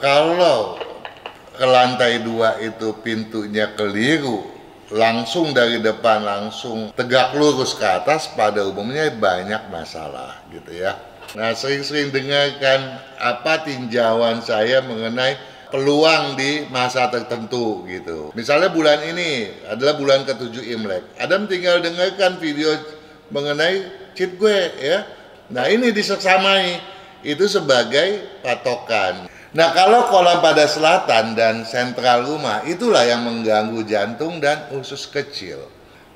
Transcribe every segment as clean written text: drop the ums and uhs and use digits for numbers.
Kalau ke lantai 2 itu pintunya keliru, langsung dari depan langsung tegak lurus ke atas, pada umumnya banyak masalah gitu ya. Nah, sering-sering dengarkan apa tinjauan saya mengenai peluang di masa tertentu gitu. Misalnya bulan ini adalah bulan ke-7 Imlek. Adam tinggal dengarkan video mengenai cheat gue ya. Nah, ini diseksamai itu sebagai patokan. Nah, kalau kolam pada selatan dan sentral rumah, itulah yang mengganggu jantung dan usus kecil.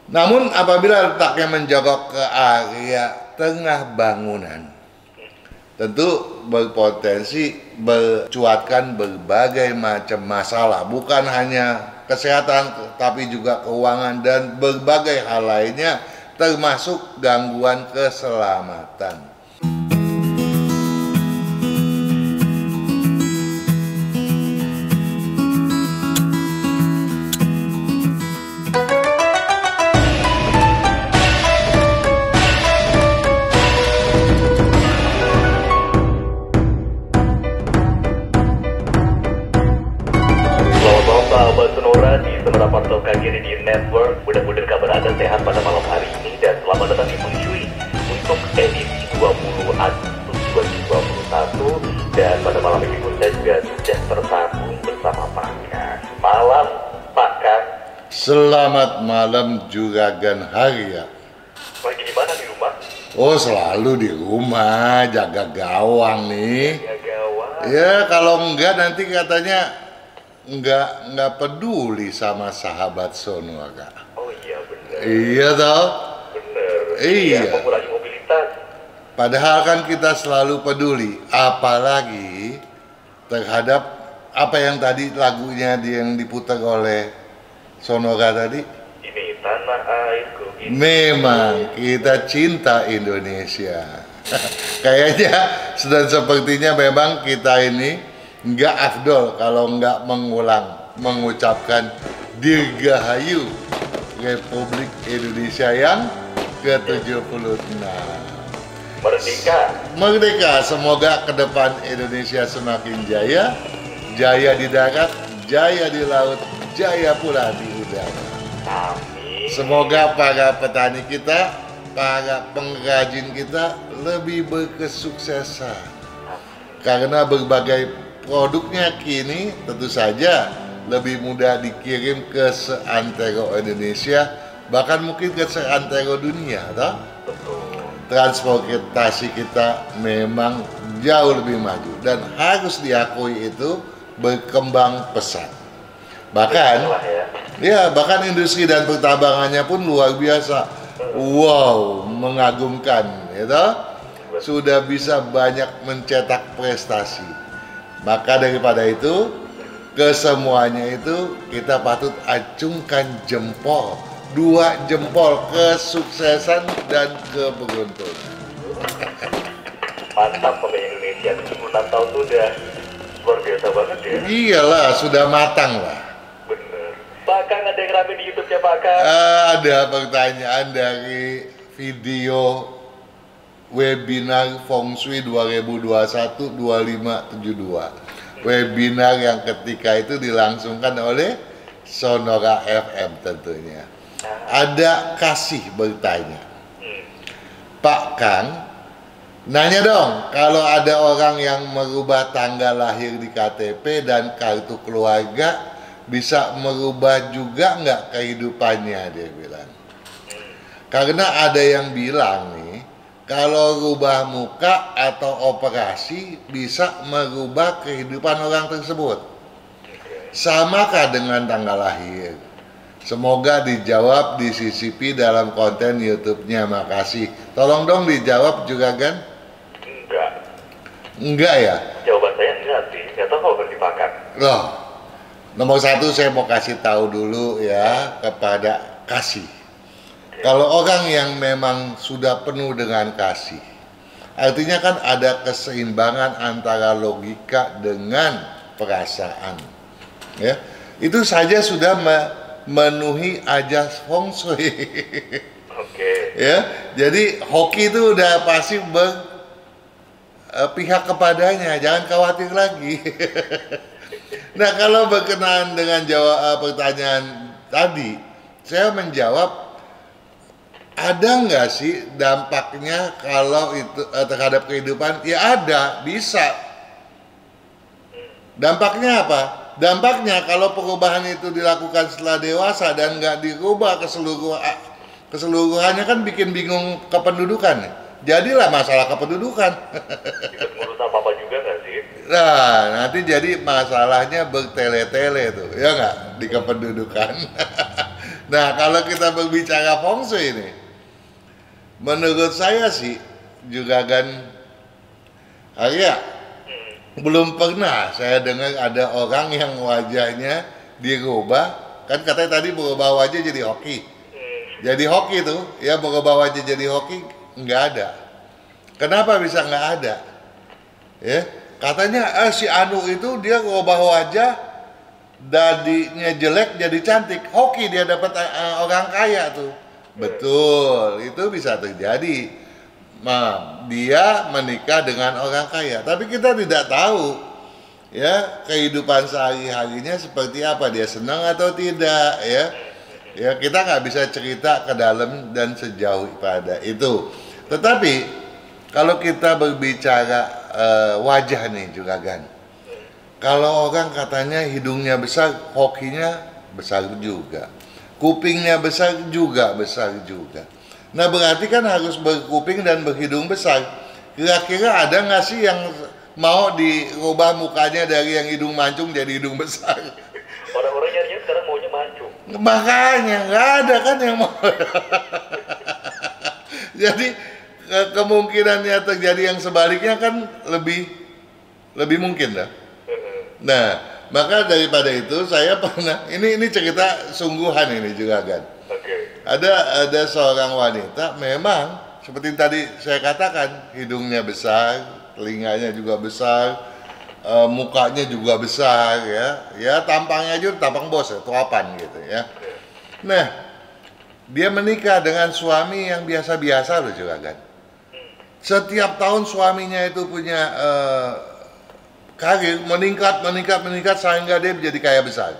Namun apabila letaknya menjorok ke area tengah bangunan, tentu berpotensi mencuatkan berbagai macam masalah, bukan hanya kesehatan tapi juga keuangan dan berbagai hal lainnya, termasuk gangguan keselamatan. Sahabat Sonora di Sonora Portal KGRI di Network, mudah-mudahan kabar Anda sehat pada malam hari ini dan selamat datang di Feng Shui untuk edisi 20 Agustus 2021. Dan pada malam ini pun saya juga sudah tersambung bersama Pak Kang. Malam Pak Kang. Selamat malam Juragan Harya. Lagi di mana, di rumah? Oh, selalu di rumah, jaga gawang nih. Jaga gawang. Ya, kalau enggak nanti katanya nggak peduli sama sahabat Sonora. Oh iya benar. Iya toh? Benar. Iya. Mengurangi mobilitas. Padahal kan kita selalu peduli, apalagi terhadap apa yang tadi lagunya yang diputar oleh Sonora tadi. Ini tanah airku. Memang kita cinta Indonesia. Kayaknya sudah sepertinya memang kita ini nggak afdol kalau nggak mengucapkan Dirgahayu Republik Indonesia yang ke-76. Merdeka, semoga ke depan Indonesia semakin jaya, jaya di darat, jaya di laut, jaya pula di udara. Amin. Semoga para petani kita, para pengrajin kita lebih berkesuksesan. Karena berbagai produknya kini tentu saja lebih mudah dikirim ke seantero Indonesia, bahkan mungkin ke seantero dunia, toh? Transportasi kita memang jauh lebih maju dan harus diakui itu berkembang pesat. Bahkan, bahkan industri dan pertambangannya pun luar biasa. Wow, mengagumkan, gitu. Sudah bisa banyak mencetak prestasi. Maka daripada itu, kesemuanya itu kita patut acungkan jempol, 2 jempol kesuksesan dan keberuntungan. Mantap pemain Indonesia, 76 tahun itu udah luar biasa banget ya. Iyalah, sudah matang lah. Bener. Pak Kang, ada yang rame di YouTube-nya Pak Kang? Ada pertanyaan dari video webinar Feng Shui 2021-2572. Webinar yang ketika itu dilangsungkan oleh Sonora FM tentunya. Ada Kasih bertanya, Pak Kang, nanya dong, kalau ada orang yang merubah tanggal lahir di KTP dan kartu keluarga, bisa merubah juga nggak kehidupannya, dia bilang. Karena ada yang bilang nih, kalau rubah muka atau operasi bisa merubah kehidupan orang tersebut. Samakah dengan tanggal lahir? Semoga dijawab, disisipi dalam konten YouTube-nya. Makasih. Tolong dong dijawab juga kan? Enggak. Enggak ya? Jawaban saya enggak sih. Enggak tahu kalau dipakai. Loh, nomor 1 saya mau kasih tahu dulu ya kepada Kasih. Kalau orang yang memang sudah penuh dengan kasih, artinya kan ada keseimbangan antara logika dengan perasaan. Ya, itu saja sudah memenuhi ajas Feng Shui. Oke. Ya, jadi hoki itu udah pasti pihak kepadanya, jangan khawatir lagi. Nah, kalau berkenaan dengan jawab pertanyaan tadi, saya menjawab, ada nggak sih dampaknya kalau itu terhadap kehidupan? Ya ada, bisa. Dampaknya apa? Dampaknya kalau perubahan itu dilakukan setelah dewasa dan nggak dirubah keseluruhannya kan bikin bingung kependudukan. Jadilah masalah kependudukan. Itu ngurus apa-apa juga nggak sih? Nah, nanti jadi masalahnya bertele-tele tuh, ya nggak, di kependudukan. Nah, kalau kita berbicara feng shui ini, menurut saya sih juga kan, Arya, belum pernah saya dengar ada orang yang wajahnya dirubah, kan katanya tadi berubah wajah jadi hoki. Jadi hoki tuh, ya berubah wajah jadi hoki, nggak ada. Kenapa bisa nggak ada? Ya, katanya si Anu itu dia berubah wajah, dadinya jelek jadi cantik, hoki dia dapat orang kaya tuh. Betul, itu bisa terjadi. Dia menikah dengan orang kaya, tapi kita tidak tahu ya kehidupan sehari-harinya seperti apa, dia senang atau tidak, ya kita nggak bisa cerita ke dalam dan sejauh pada itu. Tetapi kalau kita berbicara wajah nih juga kan, kalau orang katanya hidungnya besar, hokinya besar juga, kupingnya besar juga. Nah, berarti kan harus berkuping dan berhidung besar. Kira-kira ada nggak sih yang mau dirubah mukanya dari yang hidung mancung jadi hidung besar? Orang-orang nyarinya sekarang maunya mancung. Makanya nggak ada kan yang mau. Jadi kemungkinannya terjadi yang sebaliknya kan lebih mungkin dah. Nah, maka daripada itu saya pernah, ini cerita sungguhan ini juga kan. Ada seorang wanita memang seperti tadi saya katakan, hidungnya besar, telinganya juga besar, mukanya juga besar, ya tampangnya juga tampang bos, tuapan gitu ya. Nah, dia menikah dengan suami yang biasa-biasa loh juga kan. Setiap tahun suaminya itu punya karir meningkat sehingga dia menjadi kaya besar.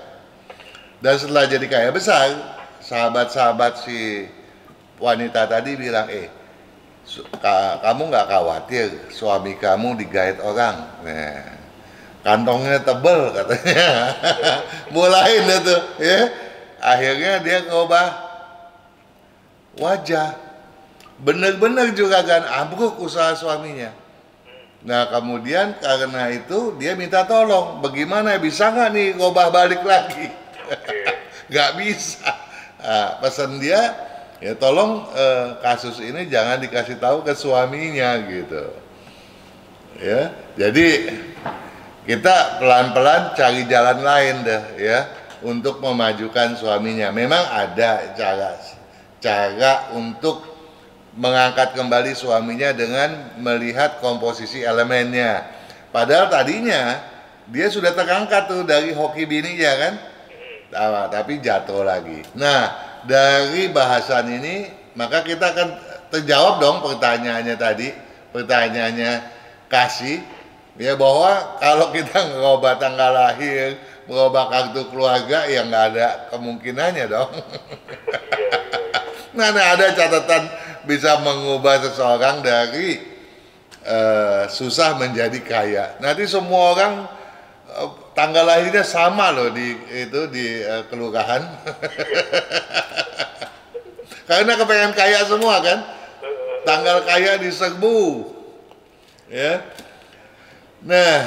Dan setelah jadi kaya besar, sahabat-sahabat si wanita tadi bilang, kamu nggak khawatir suami kamu digait orang? Nah, kantongnya tebel katanya. Mulain itu, ya. Akhirnya dia ngubah wajah. Bener-bener juga kan ambruk usaha suaminya. Nah, kemudian karena itu dia minta tolong, bagaimana, bisa nggak nih ngubah balik lagi? Nggak bisa. Nah, pesan dia, ya tolong kasus ini jangan dikasih tahu ke suaminya gitu. Ya, jadi kita pelan-pelan cari jalan lain deh ya untuk memajukan suaminya. Memang ada cara untuk mengangkat kembali suaminya dengan melihat komposisi elemennya. Padahal tadinya dia sudah terangkat tuh dari hoki bininya kan. Tapi jatuh lagi. Nah, dari bahasan ini maka kita akan terjawab dong pertanyaannya tadi, pertanyaannya Kasih, ya bahwa kalau kita ngerubah tanggal lahir, merubah kartu keluarga, ya nggak ada kemungkinannya dong. Nah, ada catatan bisa mengubah seseorang dari susah menjadi kaya. Nanti semua orang tanggal lahirnya sama loh di kelurahan. Karena kepengen kaya semua kan. Tanggal kaya diserbu. Ya. Nah,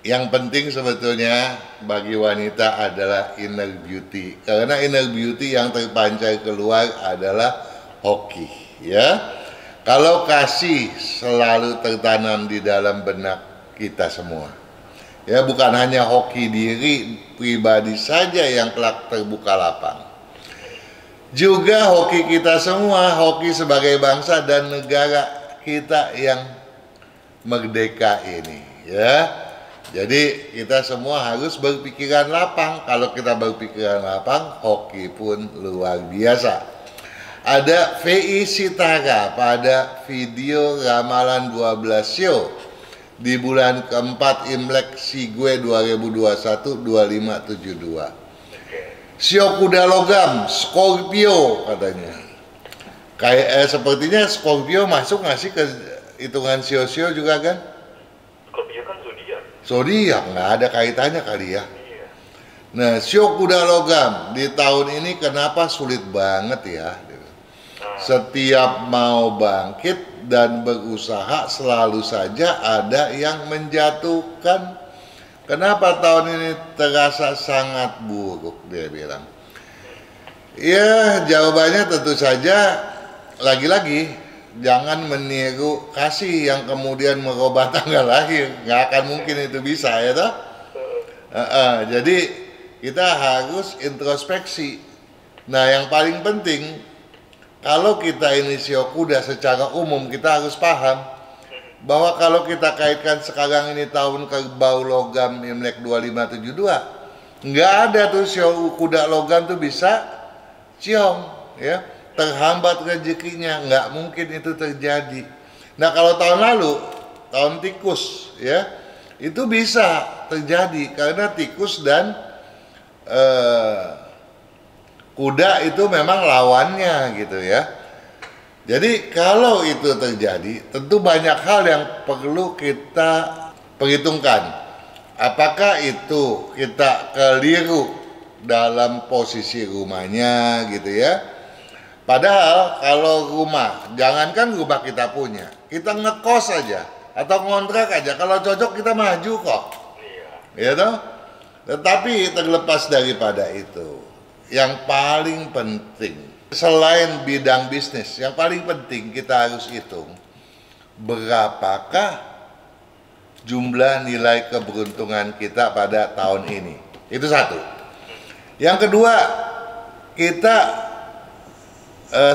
yang penting sebetulnya bagi wanita adalah inner beauty. Karena inner beauty yang terpancar keluar adalah hoki, ya. Kalau kasih selalu tertanam di dalam benak kita semua. Ya, bukan hanya hoki diri pribadi saja yang kelak terbuka lapang. Juga hoki kita semua, hoki sebagai bangsa dan negara kita yang merdeka ini, ya. Jadi kita semua harus berpikiran lapang. Kalau kita berpikiran lapang, hoki pun luar biasa. ada VI Sitara pada video ramalan 12 show di bulan keempat Imlek Sigwe 2021-2572. Sio kuda logam, Scorpio katanya. Kayak sepertinya Scorpio masuk nggak sih ke hitungan sio-sio juga kan? Scorpio kan zodiak. Zodiak nggak ada kaitannya kali ya. Nah, sio kuda logam di tahun ini kenapa sulit banget ya? Setiap mau bangkit dan berusaha selalu saja ada yang menjatuhkan. Kenapa tahun ini terasa sangat buruk, dia bilang. Ya, jawabannya tentu saja lagi-lagi jangan meniru kasih yang kemudian merubah tanggal lahir. Nggak akan mungkin itu bisa ya toh. Jadi kita harus introspeksi. Nah, yang paling penting kalau kita ini sio kuda secara umum kita harus paham bahwa kalau kita kaitkan sekarang ini tahun kerbau logam Imlek 2572, nggak ada tuh sio kuda logam tuh bisa ciong ya, terhambat rezekinya, nggak mungkin itu terjadi. Nah, kalau tahun lalu tahun tikus ya, itu bisa terjadi karena tikus dan kuda itu memang lawannya gitu ya. Jadi kalau itu terjadi, tentu banyak hal yang perlu kita perhitungkan. Apakah itu kita keliru dalam posisi rumahnya gitu ya. Padahal kalau rumah, jangankan rumah kita punya, kita ngekos aja atau ngontrak aja, kalau cocok kita maju kok. Ya toh? Tetapi terlepas daripada itu, yang paling penting selain bidang bisnis, yang paling penting kita harus hitung berapakah jumlah nilai keberuntungan kita pada tahun ini. Itu satu. Yang kedua, kita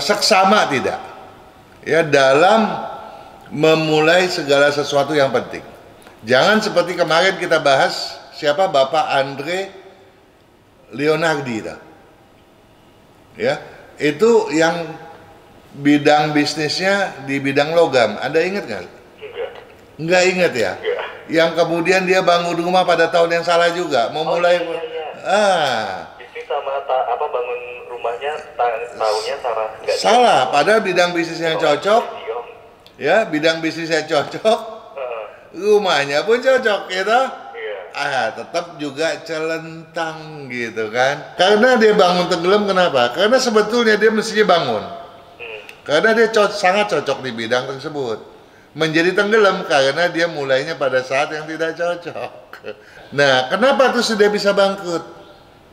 seksama tidak ya dalam memulai segala sesuatu yang penting. Jangan seperti kemarin kita bahas siapa Bapak Andre Leonardi ya. Itu yang bidang bisnisnya di bidang logam. Anda ingat nggak? Nggak ingat ya? Enggak. Yang kemudian dia bangun rumah pada tahun yang salah juga. Memulai bisnis sama bangun rumahnya tahunnya salah. Salah. Padahal bidang bisnisnya cocok. Ya, bidang bisnisnya cocok. Rumahnya pun cocok, gitu. Tetap juga celentang gitu kan. Karena dia bangun tenggelam, kenapa? Karena sebetulnya dia mestinya bangun. Karena dia sangat cocok di bidang tersebut. Menjadi tenggelam karena dia mulainya pada saat yang tidak cocok. Nah, kenapa tuh sudah bisa bangkrut?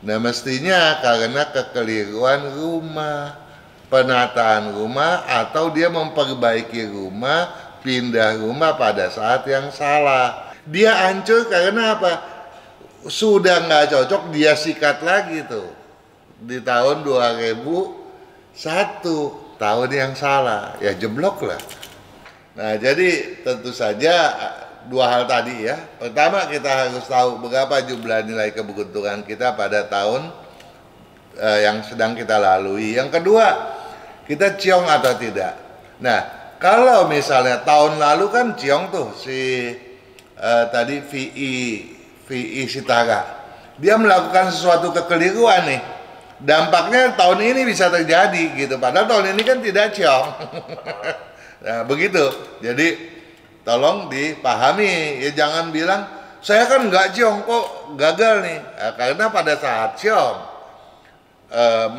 Nah, mestinya karena kekeliruan rumah, penataan rumah, atau dia memperbaiki rumah, pindah rumah pada saat yang salah. Dia hancur karena apa? Sudah nggak cocok, dia sikat lagi tuh di tahun 2001, tahun yang salah, ya jeblok lah. Nah, jadi tentu saja dua hal tadi ya. Pertama, kita harus tahu berapa jumlah nilai keberuntungan kita pada tahun yang sedang kita lalui. Yang kedua, kita ciong atau tidak. Nah, kalau misalnya tahun lalu kan ciong tuh si tadi VI Sitara, dia melakukan sesuatu kekeliruan nih, dampaknya tahun ini bisa terjadi gitu, padahal tahun ini kan tidak ciong. Nah, begitu. Jadi tolong dipahami ya, jangan bilang saya kan nggak ciong kok gagal nih, karena pada saat ciong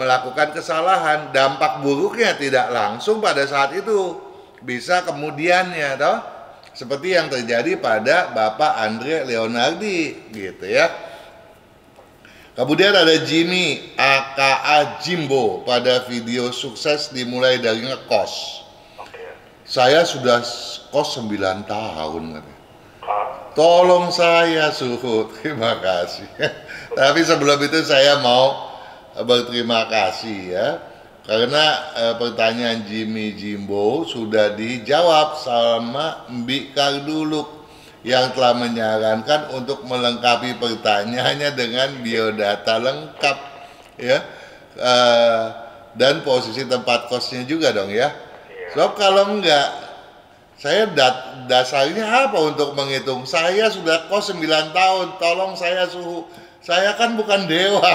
melakukan kesalahan, dampak buruknya tidak langsung pada saat itu, bisa kemudiannya toh. Seperti yang terjadi pada Bapak Andre Leonardi gitu ya. Kemudian ada Jimmy aka Jimbo pada video sukses dimulai dari ngekos. Saya sudah kos 9 tahun. Tolong saya suhu, terima kasih. Tapi sebelum itu saya mau berterima kasih ya. Karena pertanyaan Jimmy Jimbo sudah dijawab sama Mbik Karduluk yang telah menyarankan untuk melengkapi pertanyaannya dengan biodata lengkap ya. dan posisi tempat kosnya juga dong ya. Sebab kalau enggak, saya dasarnya apa untuk menghitung? Saya sudah kos 9 tahun, tolong saya suhu. Saya kan bukan dewa.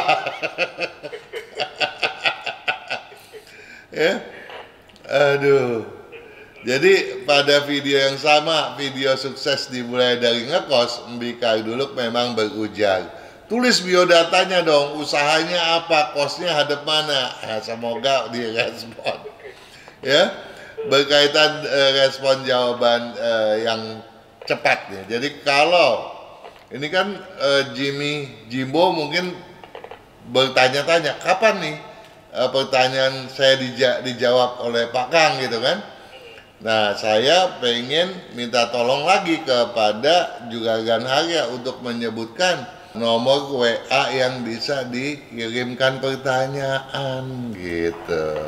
Ya. Aduh. Jadi pada video yang sama, video sukses dimulai dari ngekos, Mbika Duluk memang berujar, tulis biodatanya dong, usahanya apa, kosnya hadap mana. Nah, semoga direspon. Ya, berkaitan respon jawaban yang cepat ya. Jadi kalau ini kan Jimbo mungkin bertanya-tanya, kapan nih pertanyaan saya dijawab oleh Pak Kang gitu kan? Nah, saya pengen minta tolong lagi kepada Juragan Harya untuk menyebutkan nomor WA yang bisa dikirimkan pertanyaan gitu.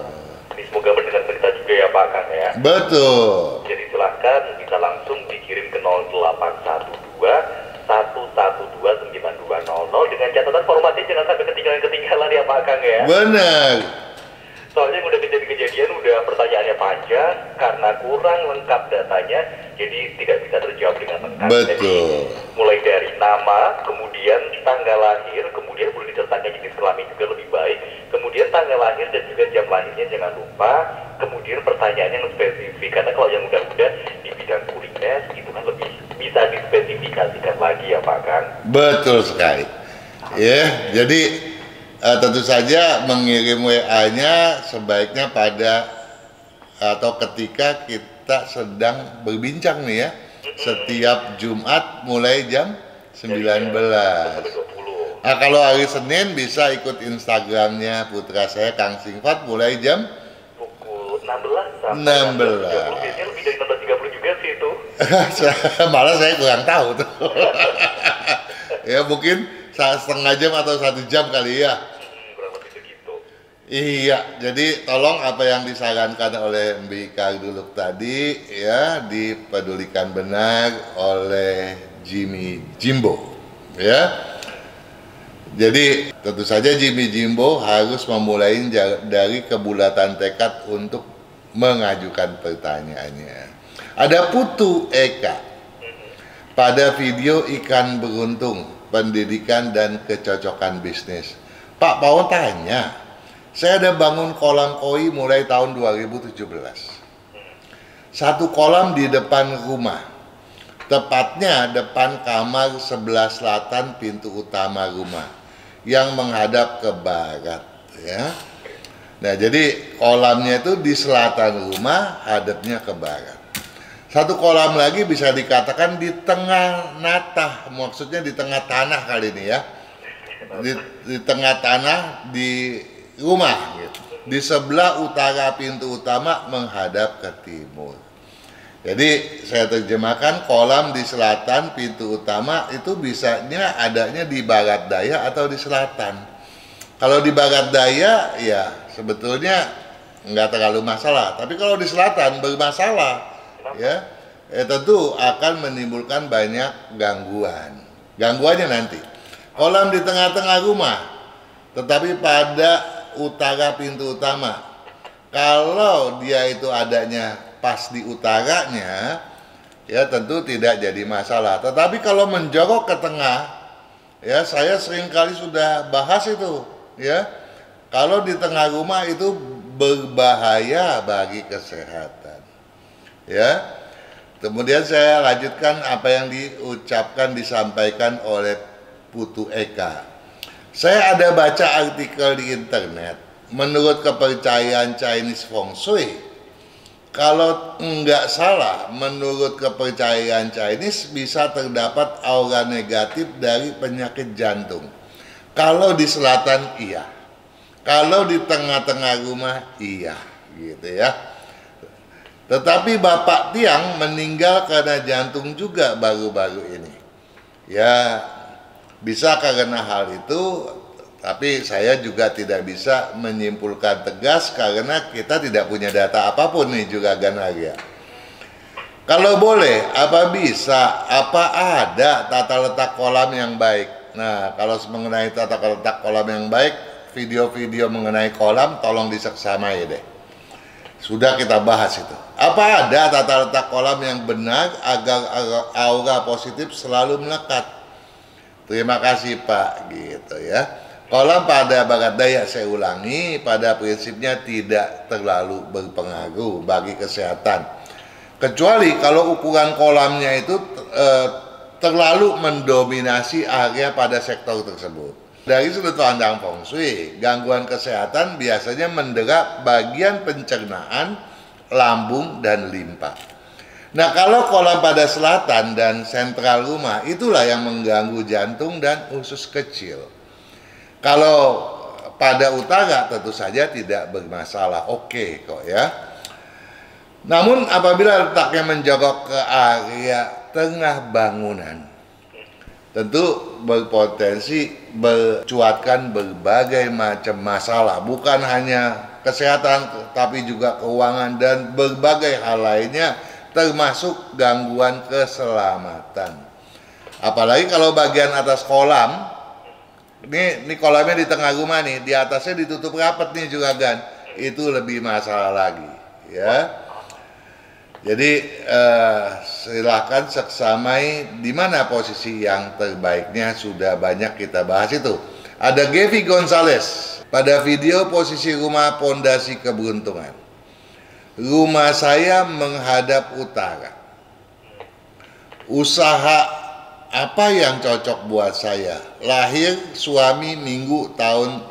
Ini semoga mendengar berita juga ya Pak Kang ya. Betul. Jadi silahkan bisa langsung dikirim ke 0812 112 9200 dengan catatan formatnya jangan sampai ketinggalan ya Pak Kang ya. Benar. Soalnya udah kejadian udah pertanyaannya panjang karena kurang lengkap datanya, jadi tidak bisa terjawab dengan lengkap. Betul. Jadi, mulai dari nama, kemudian tanggal lahir, kemudian boleh disertakan jenis kelamin juga lebih baik, kemudian tanggal lahir dan juga jam lahirnya jangan lupa, kemudian pertanyaan yang spesifik karena kalau yang udah di bidang kuliner itu kan lebih bisa dispesifikasikan lagi ya Pak Kang. Betul sekali. Ya, jadi tentu saja mengirim WA-nya sebaiknya pada atau ketika kita sedang berbincang nih ya, setiap Jumat mulai jam 19. Nah, kalau hari Senin bisa ikut Instagramnya putra saya Kang Singfat mulai jam pukul 16 sampai 16. Biasanya lebih dari 16.30 juga sih itu. Malah saya kurang tahu tuh. Ya mungkin setengah jam atau 1 jam kali ya. Kurang lebih begitu. Iya, jadi tolong apa yang disarankan oleh Mbika Duluk tadi ya dipedulikan benar oleh Jimbo ya. Jadi tentu saja Jimbo harus memulai dari kebulatan tekad untuk mengajukan pertanyaannya. Ada Putu Eka pada video ikan beruntung, pendidikan dan kecocokan bisnis. Pak Pawon tanya, saya ada bangun kolam koi mulai tahun 2017. Satu kolam di depan rumah, tepatnya depan kamar sebelah selatan pintu utama rumah yang menghadap ke barat ya. Nah, jadi kolamnya itu di selatan rumah, hadapnya ke barat. Satu kolam lagi bisa dikatakan di tengah natah, maksudnya di tengah tanah kali ini ya. Di tengah tanah di rumah gitu. Di sebelah utara pintu utama menghadap ke timur. Jadi saya terjemahkan kolam di selatan pintu utama itu bisanya adanya di barat daya atau di selatan. Kalau di barat daya ya sebetulnya nggak terlalu masalah, tapi kalau di selatan bermasalah. Ya, tentu akan menimbulkan banyak gangguan. Gangguannya nanti, kolam di tengah-tengah rumah, tetapi pada utara pintu utama. Kalau dia itu adanya pas di utaranya, ya tentu tidak jadi masalah. Tetapi kalau menjorok ke tengah, ya saya seringkali sudah bahas itu, ya. Kalau di tengah rumah itu berbahaya bagi kesehatan. Ya, kemudian saya lanjutkan apa yang disampaikan oleh Putu Eka. Saya ada baca artikel di internet, menurut kepercayaan Chinese Feng Shui, kalau enggak salah, menurut kepercayaan Chinese bisa terdapat aura negatif dari penyakit jantung. Kalau di selatan iya, kalau di tengah-tengah rumah iya, gitu ya. Tetapi Bapak Tiang meninggal karena jantung juga baru-baru ini. Ya, bisa karena hal itu, tapi saya juga tidak bisa menyimpulkan tegas karena kita tidak punya data apapun nih juga Ganaria. Kalau boleh, apa bisa, apa ada tata letak kolam yang baik? Nah, kalau mengenai tata letak kolam yang baik, video-video mengenai kolam, tolong diseksamai deh. Sudah kita bahas itu. Apa ada tata letak kolam yang benar agar aura positif selalu melekat? Terima kasih Pak, gitu ya. Kolam pada barat daya, saya ulangi, pada prinsipnya tidak terlalu berpengaruh bagi kesehatan. Kecuali kalau ukuran kolamnya itu terlalu mendominasi area pada sektor tersebut. Dari sudut pandang feng shui, gangguan kesehatan biasanya mendera bagian pencernaan, lambung, dan limpa. Nah, kalau kolam pada selatan dan sentral rumah, itulah yang mengganggu jantung dan usus kecil. Kalau pada utara tentu saja tidak bermasalah, oke kok ya. Namun apabila letaknya menjorok ke area tengah bangunan, tentu berpotensi mencuatkan berbagai macam masalah, bukan hanya kesehatan tapi juga keuangan dan berbagai hal lainnya, termasuk gangguan keselamatan. Apalagi kalau bagian atas kolam, ini kolamnya di tengah rumah nih, di atasnya ditutup rapat nih juragan, itu lebih masalah lagi ya. Jadi silahkan seksamai di mana posisi yang terbaiknya, sudah banyak kita bahas itu. Ada Gevi Gonzalez pada video posisi rumah pondasi keberuntungan. Rumah saya menghadap utara. Usaha apa yang cocok buat saya? Lahir suami Minggu tahun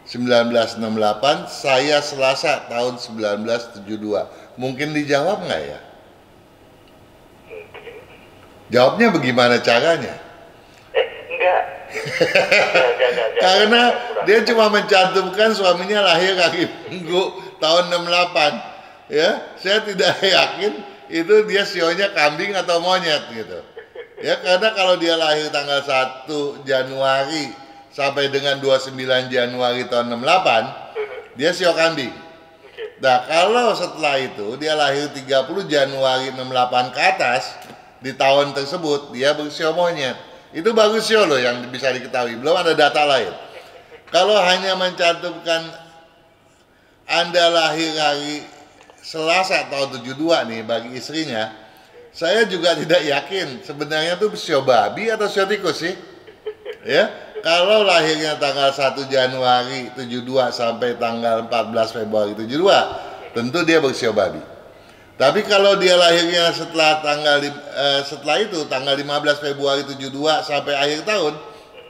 1968, saya Selasa tahun 1972. Mungkin dijawab nggak ya? Jawabnya bagaimana caranya? Enggak. Karena dia cuma mencantumkan suaminya lahir hari Minggu tahun 68. Ya, saya tidak yakin itu dia sionya kambing atau monyet gitu. Ya, karena kalau dia lahir tanggal 1 Januari sampai dengan 29 Januari tahun 68, dia sio kambing. Nah, kalau setelah itu dia lahir 30 Januari 68 ke atas, di tahun tersebut dia bersio monyet. Itu bagus sio loh yang bisa diketahui, belum ada data lain. Kalau hanya mencantumkan Anda lahir hari Selasa tahun 72 nih bagi istrinya, saya juga tidak yakin sebenarnya tuh sio babi atau sio tikus sih. Ya, kalau lahirnya tanggal 1 Januari 72 sampai tanggal 14 Februari 72, tentu dia bersio babi. Tapi kalau dia lahirnya setelah setelah itu tanggal 15 Februari 72 sampai akhir tahun,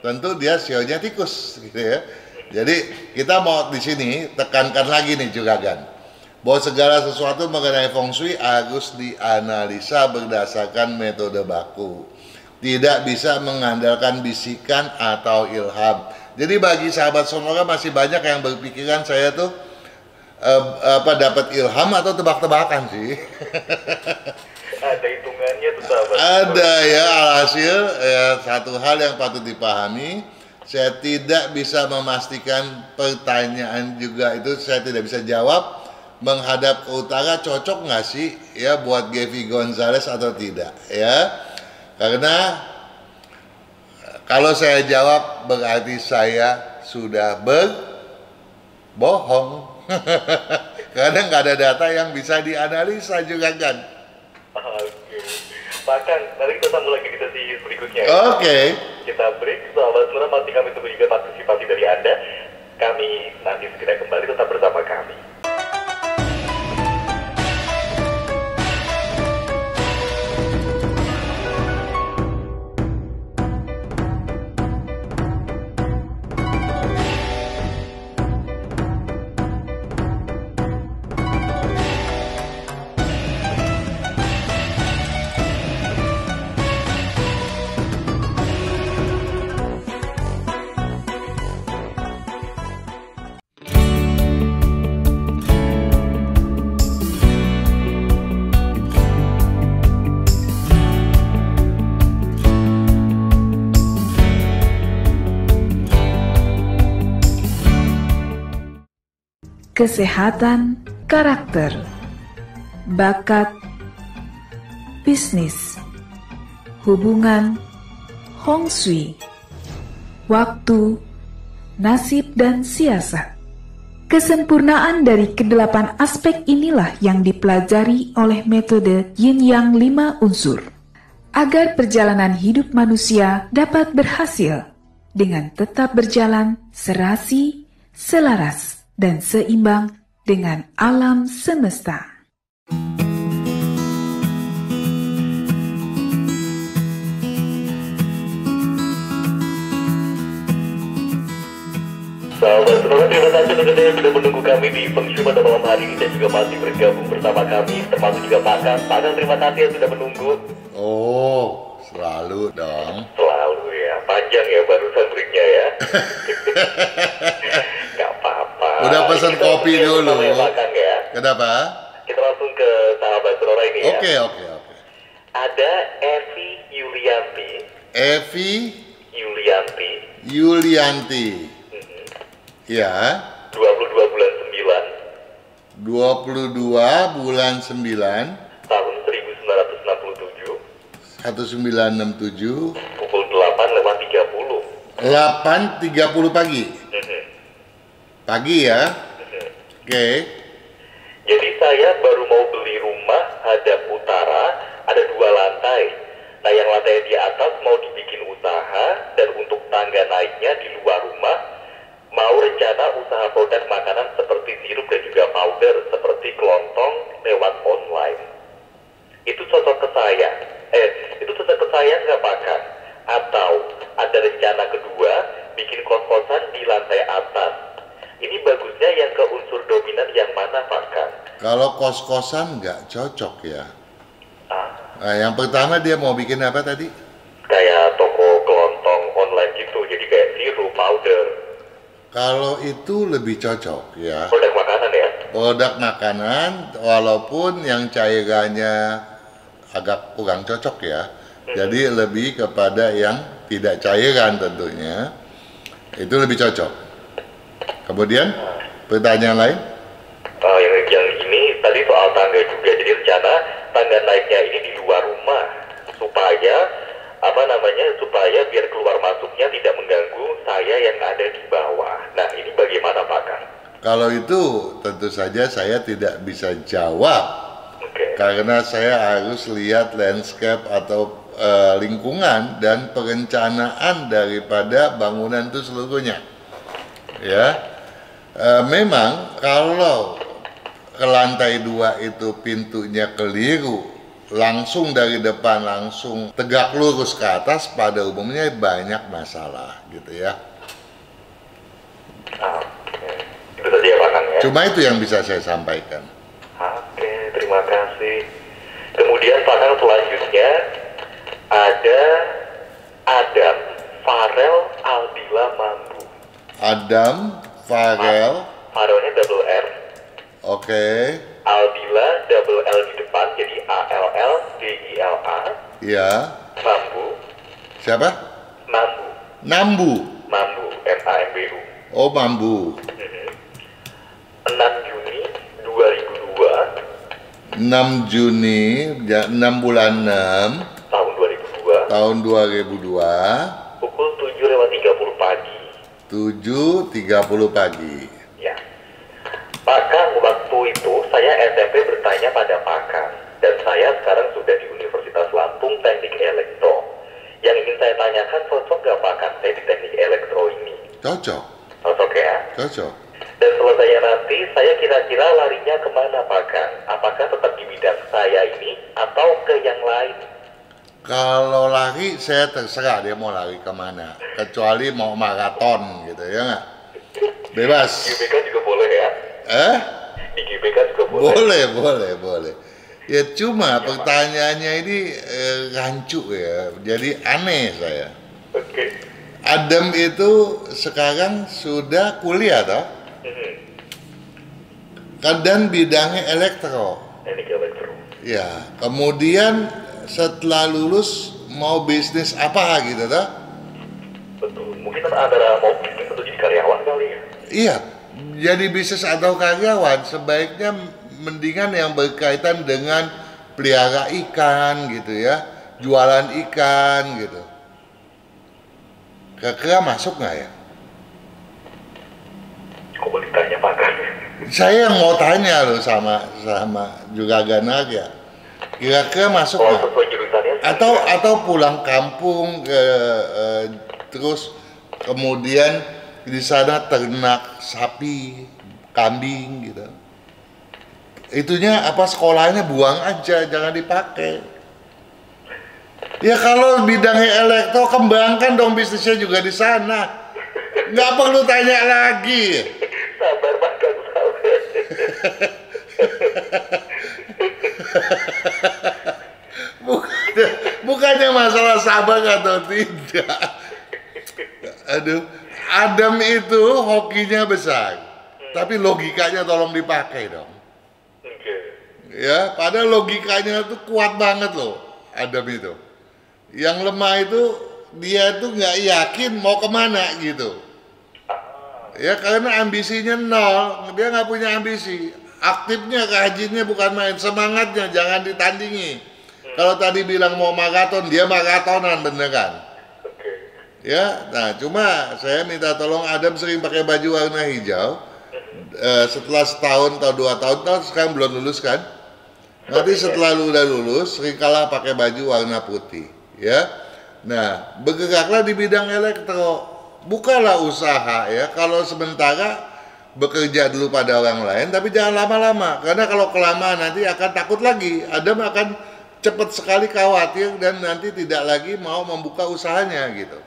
tentu dia sionya tikus gitu ya. Jadi kita mau di sini tekankan lagi nih juragan, bahwa segala sesuatu mengenai feng shui harus dianalisa berdasarkan metode baku. Tidak bisa mengandalkan bisikan atau ilham. Jadi bagi sahabat Sonora masih banyak yang berpikiran saya tuh dapat ilham atau tebak-tebakan sih. Ada hitungannya tuh sahabat. Ada ya, alhasil ya, satu hal yang patut dipahami, saya tidak bisa memastikan pertanyaan juga itu, saya tidak bisa jawab. Menghadap ke utara cocok nggak sih ya buat Gevi Gonzalez atau tidak ya? Karena kalau saya jawab berarti saya sudah berbohong. Karena nggak ada data yang bisa dianalisa juga kan. Oke. Bahkan nanti kita sambung lagi di sesi berikutnya. Oke. Kita break, sahabat semua, masih kami tunggu juga partisipasi dari Anda. Kami nanti segera kembali, tetap bersama kami. Kesehatan, karakter, bakat, bisnis, hubungan, feng shui, waktu, nasib, dan siasat. Kesempurnaan dari kedelapan aspek inilah yang dipelajari oleh metode Yin Yang 5 unsur, agar perjalanan hidup manusia dapat berhasil dengan tetap berjalan serasi, selaras, dan seimbang dengan alam semesta. Sahabat Sonora, terima kasih untuk yang sudah menunggu kami di Feng Shui pada malam hari ini dan juga masih bergabung bersama kami, termasuk juga Pakang. Pakang, terima kasih yang sudah menunggu. Oh, selalu dong. Selalu ya, panjang ya barusan breaknya ya. Gak apa-apa. Udah pesan Kita kopi dulu. Ya, Pakang, ya. Kenapa? Kita langsung ke sahabat Sonora ini ya. Oke. Ada Evi Yulianti. Evi Yulianti. Yulianti. Ya. 22 bulan 9. 22 bulan 9 Tahun 1967. 1967 Pukul 8:30. 8.30 pagi. Pagi ya. Oke. Jadi saya baru mau beli rumah hadap utara, ada 2 lantai. Nah, yang lantai di atas mau dibikin usaha, dan untuk tangga naiknya di luar rumah mau rencana usaha produk makanan seperti sirup dan juga powder seperti kelontong lewat online. Itu cocok ke saya. Itu cocok ke saya nggak, Pakang? Atau ada rencana kedua bikin kos-kosan di lantai atas? Ini bagusnya yang ke unsur dominan yang mana, Pakang? Kalau kos-kosan nggak cocok ya. Nah, yang pertama dia mau bikin apa tadi? Kayak toko kelontong online gitu, jadi kayak sirup, powder. Kalau itu lebih cocok ya. Produk makanan ya? Produk makanan, walaupun yang cairannya agak kurang cocok ya. Jadi lebih kepada yang tidak cairan tentunya. Itu lebih cocok. Kemudian pertanyaan lain? Yang ini tadi soal tangga juga. Jadi rencana tangga naiknya ini di luar rumah supaya supaya biar keluar masuknya tidak mengganggu saya yang ada di bawah. Nah, ini bagaimana, Pak Kang? Kalau itu tentu saja saya tidak bisa jawab. Karena saya harus lihat landscape atau lingkungan dan perencanaan daripada bangunan itu seluruhnya. Ya, memang kalau ke lantai 2 itu pintunya keliru, langsung dari depan langsung tegak lurus ke atas, pada umumnya banyak masalah gitu ya. Itu saja ya, Pak Kang ya. Cuma itu yang bisa saya sampaikan. Terima kasih. Kemudian Pak Kang, selanjutnya ada Adam Farel Aldila Mambu. Adam Farel. Farelnya double R. Oke. Aldila double L di depan, jadi ALLDILA. Iya. Mambu. Siapa? Mambu. Nambu. Mambu, MAMBU. Oh, Mambu. 6 Juni 2002. 6 Juni, 6 bulan 6 tahun 2002. Tahun 2002. Pukul 7:30 pagi. 7.30 pagi. Ya. Pak Kang, waktu itu saya SMP bertanya pada Pak Kang, dan saya sekarang sudah di Universitas Lampung Teknik Elektro. Yang ingin saya tanyakan, cocok gak Pak Kang saya di Teknik Elektro ini? Cocok. Cocok ya? Cocok. Dan selesainya nanti, saya kira-kira larinya kemana Pak Kang? Apakah tetap di bidang saya ini, atau ke yang lain? Kalau lari, saya terserah dia mau lari kemana. Kecuali mau maraton gitu ya nggak? Bebas. Di GBK juga boleh ya? Di GBK juga boleh? Boleh. Ya cuma pertanyaannya ini rancu ya, jadi aneh saya. Oke. Adam itu sekarang sudah kuliah toh? Dan bidangnya elektro. Teknik Elektro. Ya, kemudian setelah lulus mau bisnis apa gitu toh? Betul. Mungkin antara mau bisnis atau jadi karyawan kali ya? Iya, jadi bisnis atau karyawan sebaiknya mendingan yang berkaitan dengan pelihara ikan gitu ya, jualan ikan gitu. Kira-kira masuk nggak ya? Saya yang mau tanya loh sama Juragan Naga. Kira-kira masuk Kalau nggak? sesuai jurusannya sih, Atau pulang kampung terus kemudian di sana ternak sapi, kambing gitu. Itunya apa sekolahnya buang aja, jangan dipakai. Ya kalau bidangnya elektro kembangkan dong bisnisnya juga di sana. Nggak perlu tanya lagi. sabar Pak Kang, sabar. Bukannya masalah sabar atau tidak. Aduh, Adam itu hokinya besar, tapi logikanya tolong dipakai dong. Oke. Ya, padahal logikanya tuh kuat banget loh, Adam itu. Yang lemah itu dia tuh nggak yakin mau kemana gitu. Ya karena ambisinya nol, dia nggak punya ambisi. Aktifnya, rajinnya bukan main, semangatnya jangan ditandingi. Kalau tadi bilang mau maraton, dia maratonan beneran. Oke. Ya, nah cuma saya minta tolong Adam sering pakai baju warna hijau. Setelah setahun atau 2 tahun, sekarang belum lulus kan? Nanti setelah lu udah lulus, sering kalah pakai baju warna putih. Ya, nah bergeraklah di bidang elektro, bukalah usaha ya. Kalau sementara bekerja dulu pada orang lain, tapi jangan lama-lama, karena kalau kelamaan nanti akan takut lagi. Adam akan cepat sekali khawatir dan nanti tidak lagi mau membuka usahanya gitu.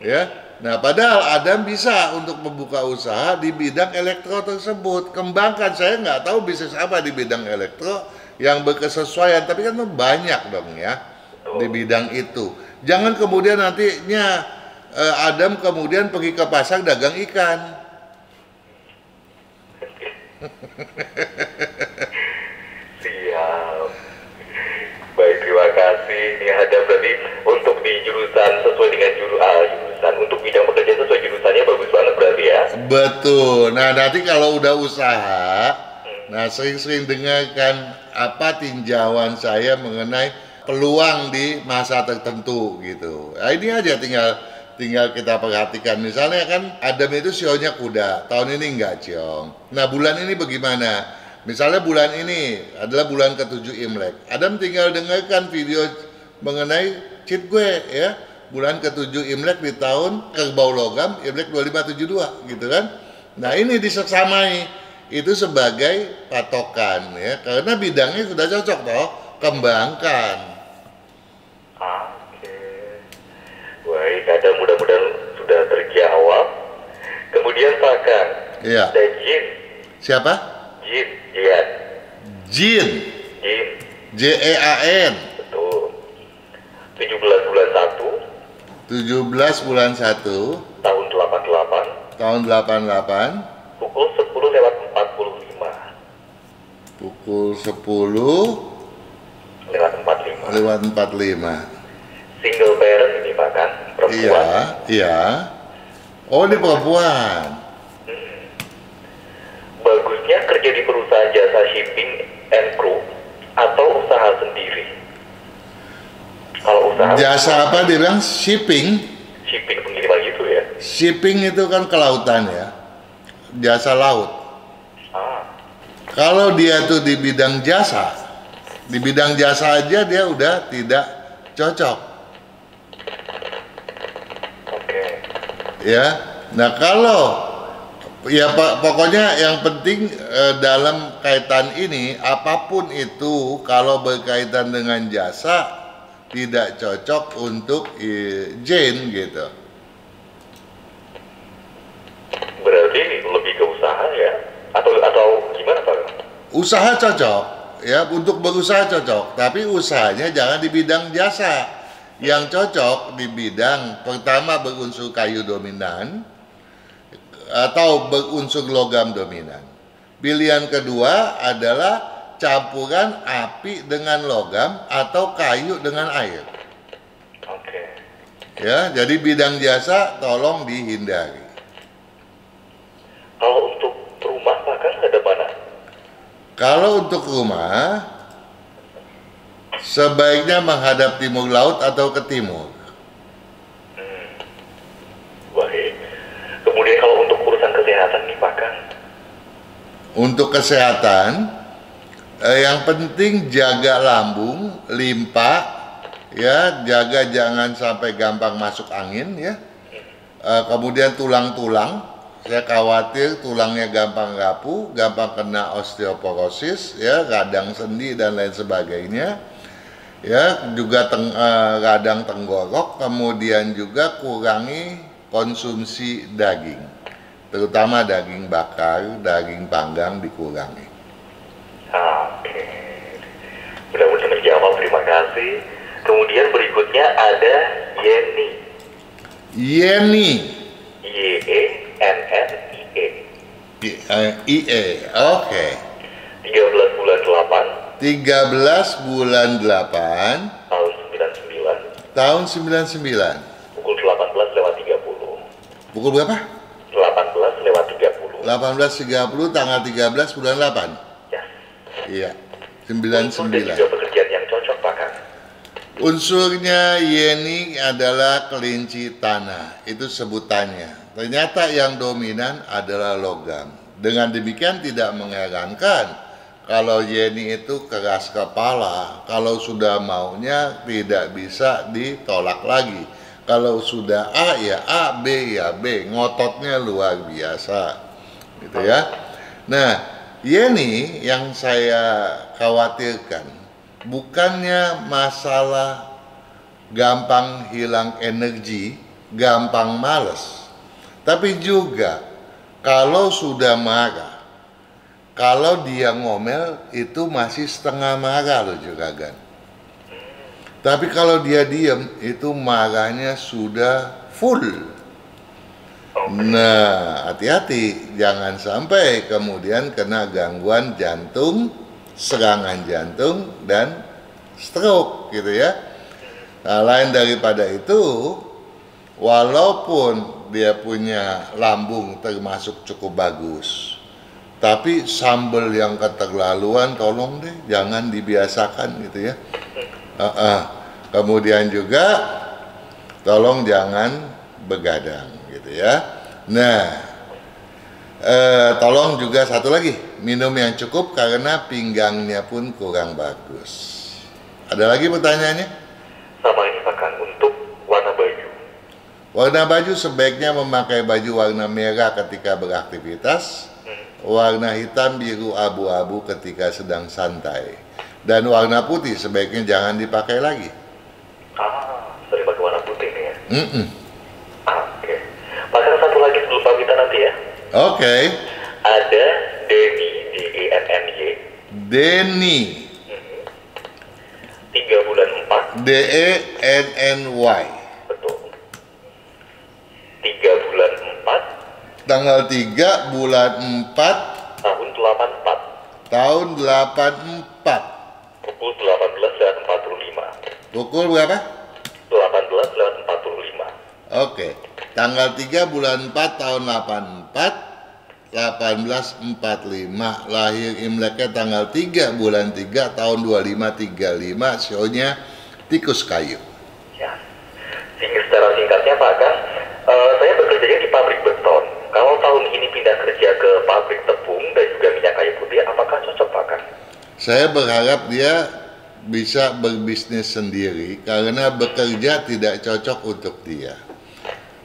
Ya, nah padahal Adam bisa untuk membuka usaha di bidang elektro tersebut. Kembangkan, saya nggak tahu bisnis apa di bidang elektro yang berkesesuaian, tapi kan banyak dong ya di bidang itu. Jangan kemudian nantinya Adam kemudian pergi ke pasar dagang ikan. Siap. Baik, terima kasih. Ini ada berarti untuk di jurusan sesuai dengan jurusan, untuk bidang pekerjaan sesuai jurusannya bagus banget berarti ya. Betul. Nah nanti kalau udah usaha, nah sering-sering dengarkan apa tinjauan saya mengenai peluang di masa tertentu gitu. Nah, ini aja tinggal kita perhatikan. Misalnya kan Adam itu sionya kuda, tahun ini enggak ciong. Nah bulan ini bagaimana? Misalnya bulan ini adalah bulan ke-7 Imlek. Adam tinggal dengarkan video mengenai cheat gue ya. Bulan ke-7 Imlek di tahun Kerbau Logam, Imlek 2572 gitu kan. Nah ini diseksamai, itu sebagai patokan ya. Karena bidangnya sudah cocok toh, kembangkan. Oke. Baik, ada mudah-mudahan sudah terjawab. Kemudian Pak Kang, Iya. ada Jin. Siapa? Jin, iya. Jin. Jin, JEAN. betul. 17 bulan 17 bulan 1 1 tahun 88 tahun 88 pukul 10 lewat 45. pukul 10 Lewat 45. lewat 45. Single parent ini Pak Kang, perempuan. Iya. Oh, ini perempuan. Bagusnya kerja di perusahaan jasa shipping and crew atau usaha sendiri. Kalau usaha Jasa apa dia bilang? Shipping. shipping pengiriman gitu ya. Shipping itu kan kelautan ya. Jasa laut. Ah, Kalau dia tuh di bidang jasa, di bidang jasa aja dia udah tidak cocok. oke. Ya. Nah, kalau ya pokoknya yang penting dalam kaitan ini apapun itu kalau berkaitan dengan jasa tidak cocok untuk Jane gitu. Berarti lebih ke usaha ya? Atau gimana Pak? Usaha cocok ya, untuk berusaha cocok, tapi usahanya jangan di bidang jasa. Yang cocok di bidang pertama berunsur kayu dominan atau berunsur logam dominan. Pilihan kedua adalah campuran api dengan logam atau kayu dengan air. Oke. Ya, jadi bidang jasa tolong dihindari. Kalau untuk rumah Pak Kang ada mana? Kalau untuk rumah sebaiknya menghadap timur laut atau ke timur. Baik. Kemudian kalau untuk urusan kesehatan nih Pak Kang, Untuk kesehatan, yang penting jaga lambung, limpa, ya, jaga jangan sampai gampang masuk angin, ya. Kemudian tulang-tulang, saya khawatir tulangnya gampang rapuh, gampang kena osteoporosis, ya, radang sendi dan lain sebagainya, ya, juga radang tenggorok. Kemudian juga kurangi konsumsi daging, terutama daging bakar, daging panggang dikurangi. Oke, mudah-mudahan menjawab, terima kasih. Kemudian berikutnya ada Yeni. YENNIE. IE, oke. 13 bulan 8 13 bulan 8 tahun 99, tahun 99. pukul 18:30. Pukul berapa? 18:30. 18.30 tanggal 13 bulan 8. Ya. Iya. Unsur dan 99. juga pekerjaan yang cocok, Pak Kang. Unsurnya Yeni adalah kelinci tanah, itu sebutannya. Ternyata yang dominan adalah logam. Dengan demikian tidak mengherankan kalau Yeni itu keras kepala, kalau sudah maunya tidak bisa ditolak lagi. Kalau sudah A ya A, B ya B, ngototnya luar biasa, gitu ya. Nah, Yeni yang saya khawatirkan bukannya masalah gampang hilang energi, gampang males, tapi juga kalau sudah marah, kalau dia ngomel itu masih setengah marah loh juragan. Tapi kalau dia diem itu marahnya sudah full. Nah, hati-hati jangan sampai kemudian kena gangguan jantung, serangan jantung dan stroke, gitu ya. Nah, lain daripada itu, walaupun dia punya lambung termasuk cukup bagus, tapi sambal yang keterlaluan tolong deh jangan dibiasakan, gitu ya. Kemudian juga tolong jangan begadang, gitu ya. Nah, tolong juga satu lagi, minum yang cukup karena pinggangnya pun kurang bagus. Ada lagi pertanyaannya? Sama ini Pak Kang, untuk warna baju. Warna baju sebaiknya memakai baju warna merah ketika beraktivitas, warna hitam, biru, abu-abu ketika sedang santai, dan warna putih sebaiknya jangan dipakai lagi. Sering pakai warna putih nih ya? Oke. Pak Kang, satu lagi sebelum pamitan nanti ya. Oke. Ada Denny, DENNY. Denny. 3 bulan 4. DENNY. Betul. 3 bulan 4. Tanggal 3 bulan 4 Tahun 84. tahun 84. Pukul 18:45. Pukul berapa? 18:45. Oke. Tanggal 3 bulan 4 tahun 84, 1845. Lahir Imleknya tanggal 3 bulan 3 tahun 2535. Sionya tikus kayu. Ya. Secara singkatnya Pak Kang, saya bekerjanya di pabrik beton. Kalau tahun ini pindah kerja ke pabrik tepung dan juga minyak kayu putih, apakah cocok Pak Kang? Saya berharap dia bisa berbisnis sendiri karena bekerja tidak cocok untuk dia.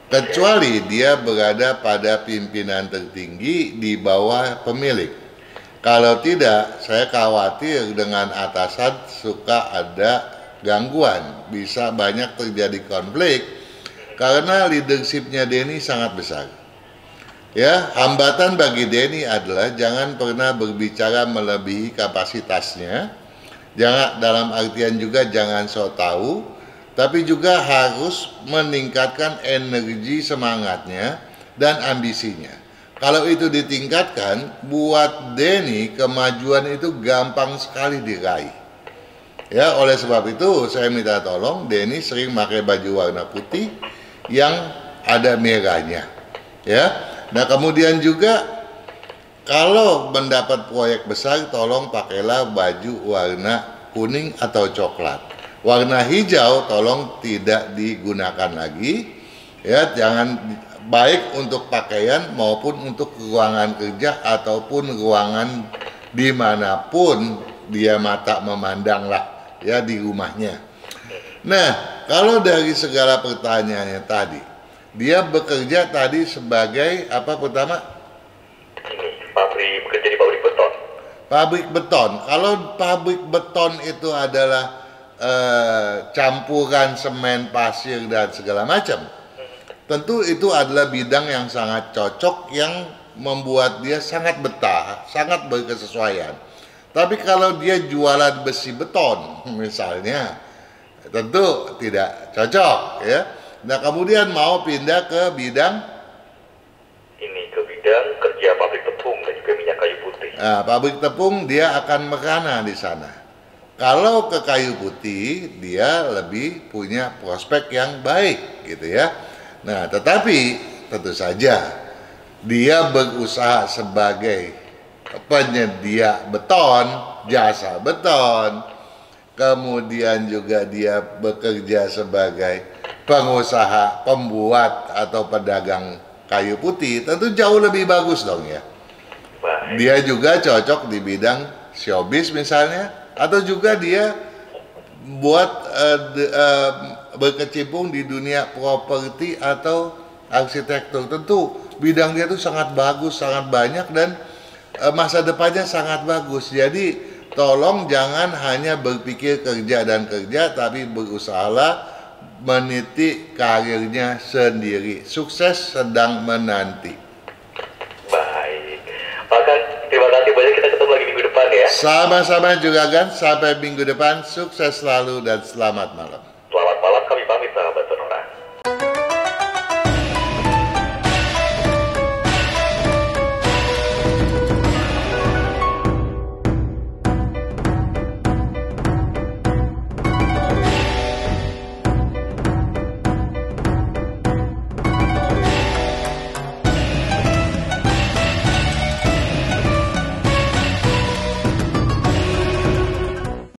Kecuali dia berada pada pimpinan tertinggi di bawah pemilik. Kalau tidak, saya khawatir dengan atasan suka ada gangguan, bisa banyak terjadi konflik karena leadershipnya Denny sangat besar. Ya, hambatan bagi Denny adalah jangan pernah berbicara melebihi kapasitasnya. Jangan, dalam artian juga jangan sok tahu, tapi juga harus meningkatkan energi semangatnya dan ambisinya. Kalau itu ditingkatkan, buat Denny kemajuan itu gampang sekali diraih. Ya, oleh sebab itu saya minta tolong Denny sering pakai baju warna putih yang ada merahnya. Ya. Nah, kemudian juga kalau mendapat proyek besar tolong pakailah baju warna kuning atau coklat. Warna hijau tolong tidak digunakan lagi Ya, jangan baik untuk pakaian maupun untuk ruangan kerja ataupun ruangan dimanapun dia mata memandang lah ya di rumahnya. Nah, kalau dari segala pertanyaannya tadi, dia bekerja tadi sebagai apa pertama? Bekerja di pabrik beton. Pabrik beton. Kalau pabrik beton itu adalah campuran semen, pasir dan segala macam, tentu itu adalah bidang yang sangat cocok yang membuat dia sangat betah, sangat berkesesuaian. Tapi kalau dia jualan besi beton misalnya, tentu tidak cocok ya. Nah, kemudian mau pindah ke bidang kerja pabrik tepung dan juga minyak kayu putih. Nah, pabrik tepung dia akan merana di sana. Kalau ke kayu putih dia lebih punya prospek yang baik gitu ya. Nah, tetapi tentu saja dia berusaha sebagai penyedia beton, jasa beton, kemudian juga dia bekerja sebagai pengusaha, pembuat atau pedagang kayu putih, tentu jauh lebih bagus dong ya. Baik. Dia juga cocok di bidang showbiz misalnya, atau juga dia buat berkecimpung di dunia properti atau arsitektur. Tentu bidang dia itu sangat bagus, sangat banyak dan masa depannya sangat bagus. Jadi tolong jangan hanya berpikir kerja dan kerja, tapi berusahalah meniti karirnya sendiri. Sukses sedang menanti. Baik. Maka terima kasih banyak, kita ketemu lagi minggu depan ya. Sama-sama juga kan, sampai minggu depan. Sukses selalu dan selamat malam.